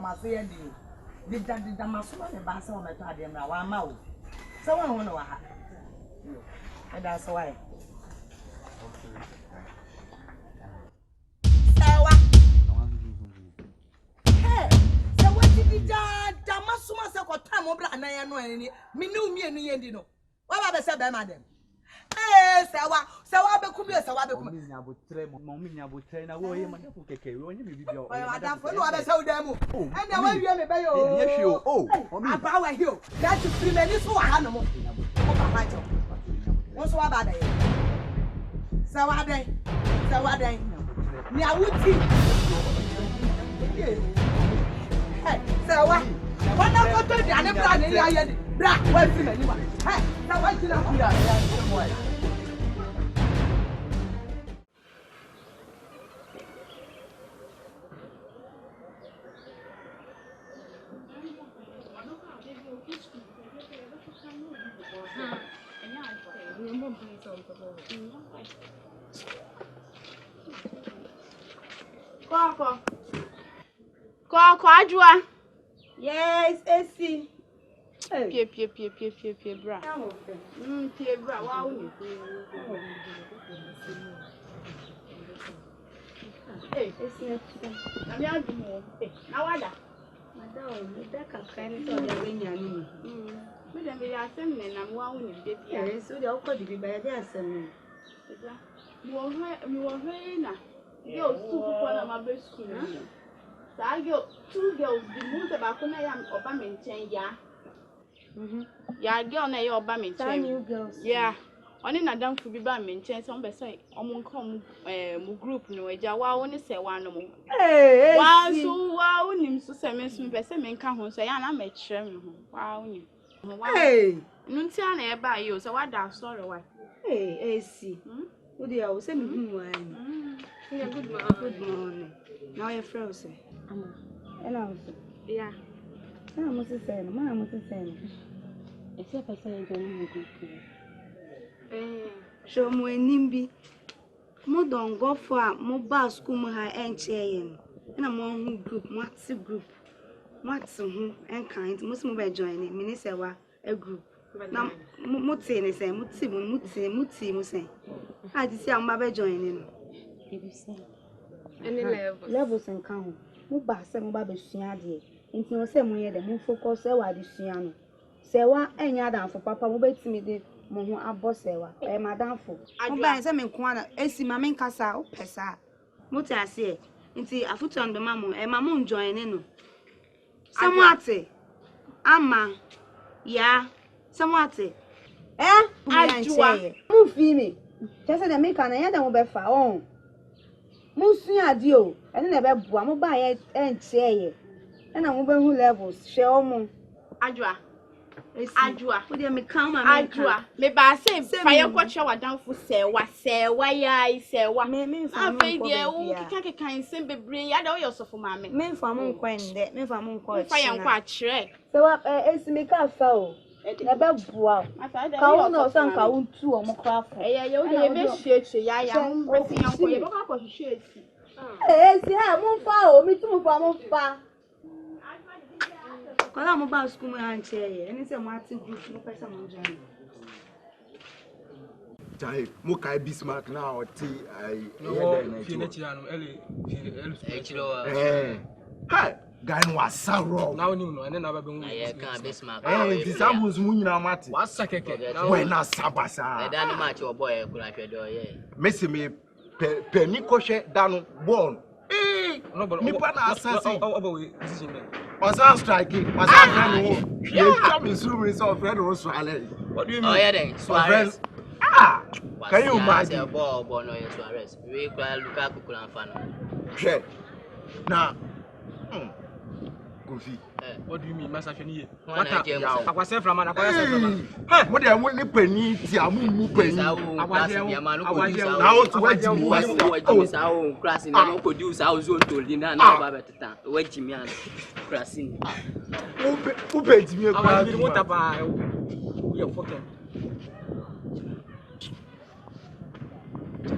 my say and you. Did that the Masuma and Bassa on the Tadium now, one mouth. Someone won't know. And that's why. Hey, so what did you do? Masuma said, what time over and I know any. Me knew me and you know. What about the said, madam? Eh, sawa be kubi sawa be kubi. Mommy nya bo tre na wo ye ma defo keke wo nye bibi bio. Madam for no wa be saw dem. And na wa wie me be yo. Ye hwe o. Aba wa hio. That is free many so wa ha no mo. O ba ma jo. Won so wa ba dai. Sawa dai. Sawa dai. Ni awuti. Hey, sawa. Wana ko to di ane bra ne ya ye. Bra, wa free many wa. Hey, na wa jina ko ya boy. Ko ajua. Yes, AC. Pie bra. Pie bra wa uni. AC. Na mi adumo. Na wada. Madam, me ka kan to de benya ni. Me dem be asem ne na wa uni de bia. Yes, so de okọ di ba de asem. Mi wo hwe na. Yo school for na ma be school na. Sa girl, two girls the move about na ya oba menchen ya. Ya girl na ya oba menchen. New girls. Yeah. Oni na dan fu bi ba menchen so be say omo nkom mu group no eja wa woni se wa no mo. Wa so wa onim so se me so be se me nka ho so ya na me kire me ho. Wa onim. Nunti ana e ba yo so wa da sorry wa. AC. What do you say me hu wa ni? Good morning. Now your friend say. And I was yeah. I must say, I must say. Except I say I don't know. Show me nimbi. Mo don't go for mo ba school mo ha enche and I'm on group, WhatsApp group. What's and kind, most mo be join me say wa a group. Now mo say say muti say. I just say I'm be joining. Any levels and count. Mo ba se mo ba be sua de. Nti no se mo ye de mo focus e wa de sua no. Se wa enya dan fo papa mo betimi de mo ho abo se wa. E madam fo. Mo ba se me nko ana esi ma me nkasa o pesa. Mo ti ase e. Nti afutu ando ma mo e ma mo join no. Se mo ate. Ama ya. Se mo ate. Ajua. Mo fi me. Just say me kan ya de mo be fa on. Musu adio ene na be bua mo ba ye enche ye na mo be hu levels she omo ajua wo de me kan ma me ajua me ba say fire kwacha wadanfo sewa ya sewa me fa mo afei de wo kika nsem bebre ya da wo yosofo ma me fa mo nkwa nde me fa mo nkwa fire nkwa kire sewa esi me ka fa o na be bua ka wo no so nka wo ntu o mo kra fa ye wo de be hwehwe ya mo be fi yanko ye be ka hwehwe esi esi ha mo fa o mi tu mo fa mo fa Kala mo ba school mo anche ye eni se mo ati group mo pesa mo join Jai mo kai Bismarck na oti ai Fi na chira no ele chiro hey guy no asaro na onim no ene na ba be hu aye kan Bismarck disciples mu nyina mate wasa keke we na sabasa e da no match o boy kura hwe do ye Messi me penny koshe danu born nipa na assassin we decision there Osan striking Osan friend wo you come is room is of friend wo so ale what do you mean oh yeah then Suarez can you imagine ball no yes Suarez we kwa Lukaku kura mfa no hwe na Kofi what do you mean masa hwe ni ye what akwase from man akwase from man mo de mo ni pani ti amu pani akwase ya man ko use na o to wajimi wajimi sa o class na no produce how zone to linda na ba betata wajimi an class ni u be jimi ko awa ni mo taba we fucking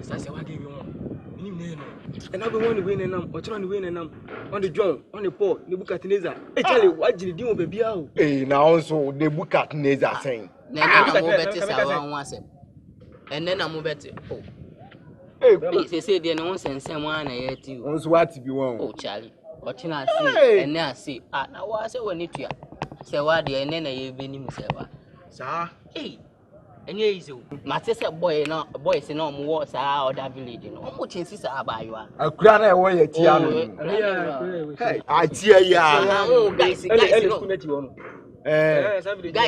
sasa wa give you And I've been one way and I'm trying to win and I'm on the John, on the Paul, the book at Neza. Hey, Charlie, what did you do, baby? Hey, now also the book at Neza saying. Then I'm better once. And then I'm better. Oh, they say they no sense someone I hate you. Also, what to be one? Oh, Charlie, what you not see? And now see, now what's it when it you say what the and then I have been himself. Sir, Hey. And yes, my sister boy, no boy, say no more, sir, or that village, no more chances are by you. a crown away at Tiano. Hey, I tear ya. Guys,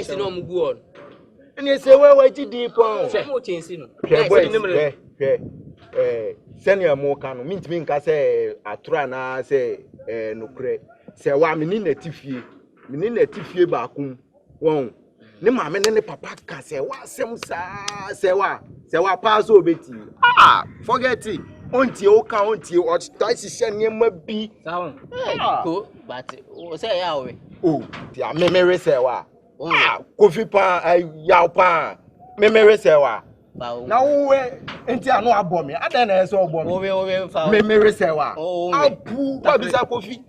no more good. And you say, well, wait, deep on. More chances, no. Senior more can mean to me, I say, I try now, say, no cray. Say, why me in a tiffy, me in a tiffy back home. Ne mama ne papa ka say wa asem saa say wa pass obeti forget it ontie o ka ontie o taisi hye nyema bi sawo ko but o say ya we ti a memere say wa kofi pa yaw pa memere say wa na wo enti anu abomi adan na say obomi we fa memere say wa apu wa bisa kofi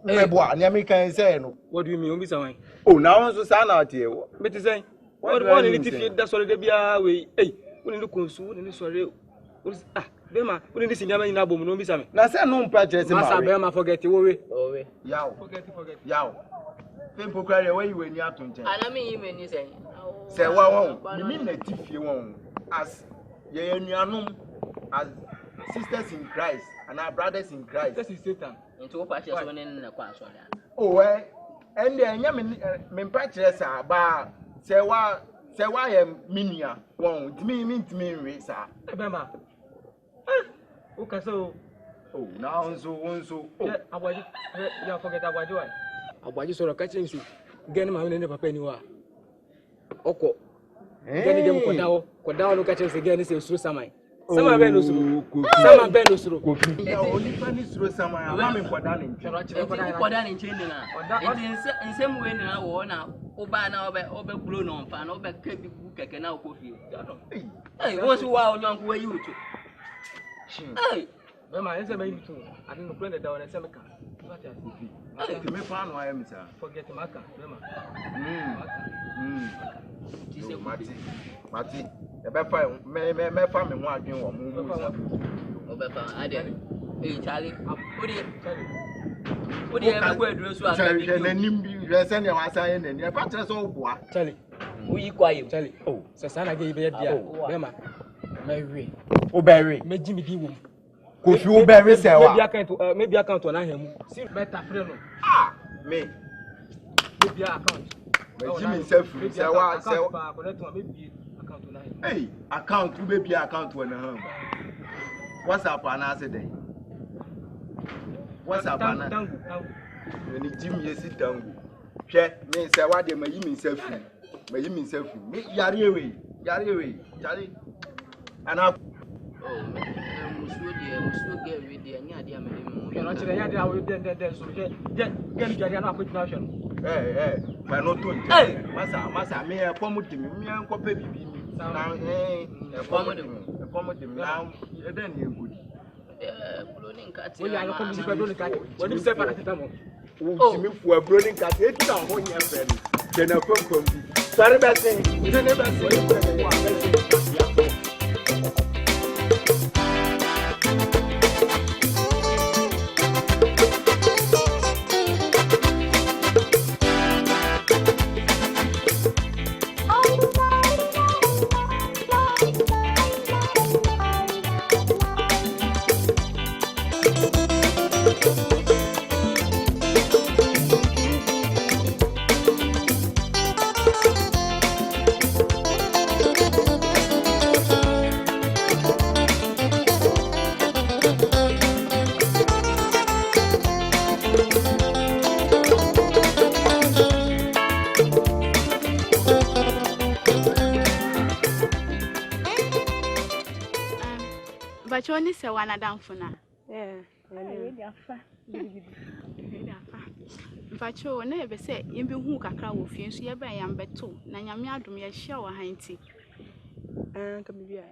meboa ne me kan say no. What do you mean? Obi sawan. Oh, now so sana ati e. Me ti say. What need to feed that solid bia we. Hey, we need to consume, we need sorry. Bema, we need to see nyama ina bom no bi same. Na say no mpa chere se ma. Masa bema forget we. Yaw. Forget. Yaw. Tempo kware we you ani ato nchen. Ana me yi ni say. Say wa me na tifie won as ye anuanom as sisters in Christ and our brothers in Christ. This is Satan. Into what church when na kwa so ya. Oh and enya me mpa chere sa ba say wa minia won timi nwe sa. Bema. O ka so. Oh, now so. Yeah, Abwaji. You forget Abwaji why? Abwaji so ka chere si. Gani ma ne papa ni wa. Oko. Gani dem ko dawo no ka chere si gani se usuru samai. Sama ben usuru. Sama ben usuru. Ya oni pani usuru samai. Ama me ko da ni nche. Ko da ni nche ni na. Nsem we ni na wo na oba na obe blow no mfa na obe kebi ku keke na okofie. Eh, wo so wa onyanko we yutu. Eh, Mama, ese me yutu. Adi no plan da wona se me ka. Ati me fa no ayem sa. Forget maka, mama. Mati. E be fa me fa me ho adwen wo mu mu sa. Obe fa ade. Eh, Charlie. Odi e be kwa aduro so aka bi. Charlie, na nimbi, we se ne wa sa ye na ni. E fa tere so oboa. Charlie. Uyi kwa yim. Charlie. Oh, se sana ge be dia. Mama. Mewe. Oberry. Meji mi di wo. Kofi oberry se wa. Maybe account na hemu. See better free no. Me. Maybe account. Meji mi se free se wa se wa. Connect to maybe account na hemu. Hey, account we be account we na ham. WhatsApp ana se dey. WhatsApp ana. Tango. Ni Jim yesi tango. Hwe, me se wa de mayi mi se free. Mayi mi se free. Me yare ewe. Charlie. Ana musuo ge we de anya ade amede mu. Yo no chire ya de awo de so je ni jare na akotuna hwe no. Fa no to nje. Masa me e pomu de me enko pe bibi mi. Na pomu de me na e den ni egudi. Broni nkati. Wo ya no komi pe broni nkati. Woni se para titamo. Wo ti mi fu broni nkati e ti na ho nya fe ni. Je na kom bi. Sare be sen. Je ne be sen. Wa be sen. Ya to. Bachoni se wana damfuna. Bacho na ebe se yembe hu kakra wo fie nso ye ben yam beto na nyame adom ye hia wo hanti. Ka bibia.